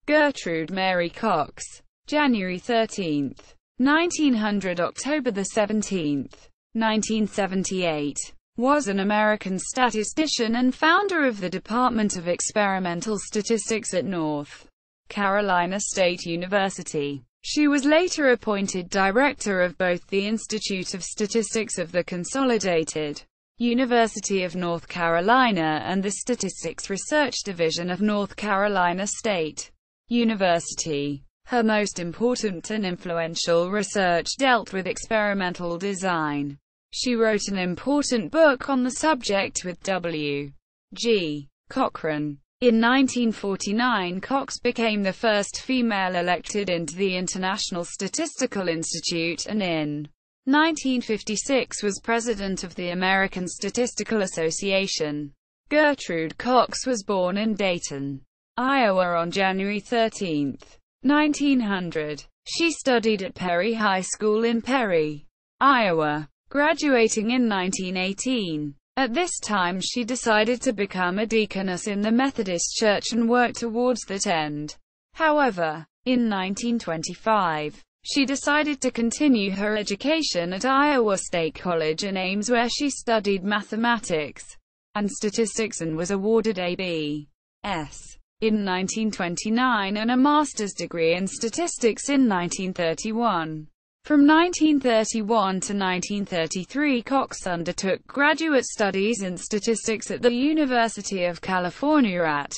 Gertrude Mary Cox, January 13, 1900 – October 17, 1978, was an American statistician and founder of the Department of Experimental Statistics at North Carolina State University. She was later appointed director of both the Institute of Statistics of the Consolidated University of North Carolina and the Statistics Research Division of North Carolina State University. Her most important and influential research dealt with experimental design. She wrote an important book on the subject with W. G. Cochran. In 1949, Cox became the first female elected into the International Statistical Institute and in 1956 was president of the American Statistical Association. Gertrude Cox was born in Dayton, Iowa on January 13, 1900. She studied at Perry High School in Perry, Iowa, graduating in 1918. At this time she decided to become a deaconess in the Methodist Church and worked towards that end. However, in 1925, she decided to continue her education at Iowa State College in Ames, where she studied mathematics and statistics and was awarded a B.S. in 1929 and a master's degree in statistics in 1931. From 1931 to 1933, Cox undertook graduate studies in statistics at the University of California at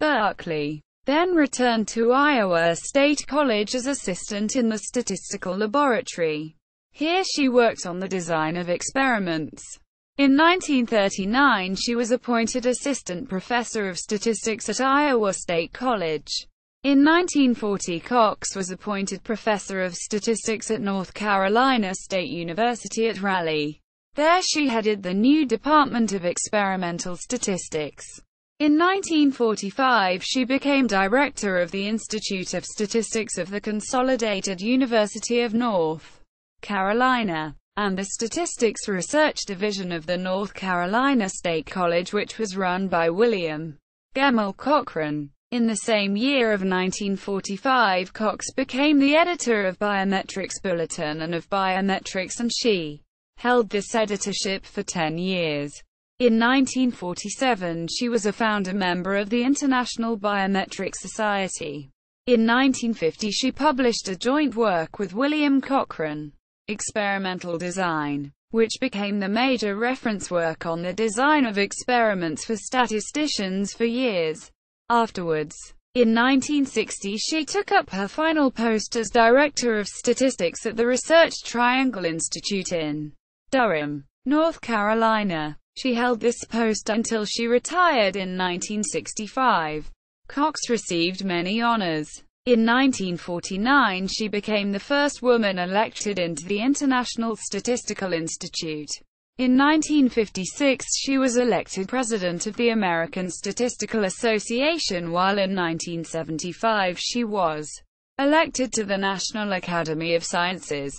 Berkeley, then returned to Iowa State College as assistant in the statistical laboratory. Here she worked on the design of experiments. In 1939 she was appointed assistant professor of statistics at Iowa State College. In 1940 Cox was appointed professor of statistics at North Carolina State University at Raleigh. There she headed the new Department of Experimental Statistics. In 1945 she became director of the Institute of Statistics of the Consolidated University of North Carolina, and the Statistics Research Division of the North Carolina State College, which was run by William Gemmell Cochran. In the same year of 1945, Cox became the editor of Biometrics Bulletin and of Biometrics, and she held this editorship for 10 years. In 1947 she was a founder member of the International Biometric Society. In 1950 she published a joint work with William Cochran, Experimental Design, which became the major reference work on the design of experiments for statisticians for years. Afterwards, in 1960 she took up her final post as Director of Statistics at the Research Triangle Institute in Durham, North Carolina. She held this post until she retired in 1965. Cox received many honors. In 1949 she became the first woman elected into the International Statistical Institute. In 1956 she was elected president of the American Statistical Association, while in 1975 she was elected to the National Academy of Sciences.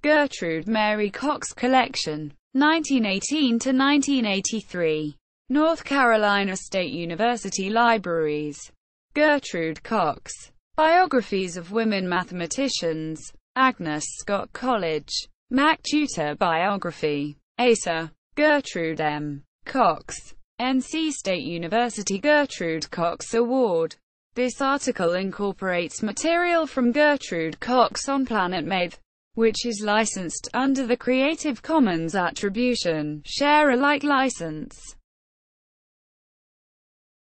Gertrude Mary Cox Collection, 1918 to 1983. North Carolina State University Libraries. Gertrude Cox. Biographies of Women Mathematicians. Agnes Scott College. MacTutor Biography. ASA. Gertrude M. Cox. NC State University Gertrude Cox Award. This article incorporates material from Gertrude Cox on Planet Math, which is licensed under the Creative Commons Attribution, Share Alike license.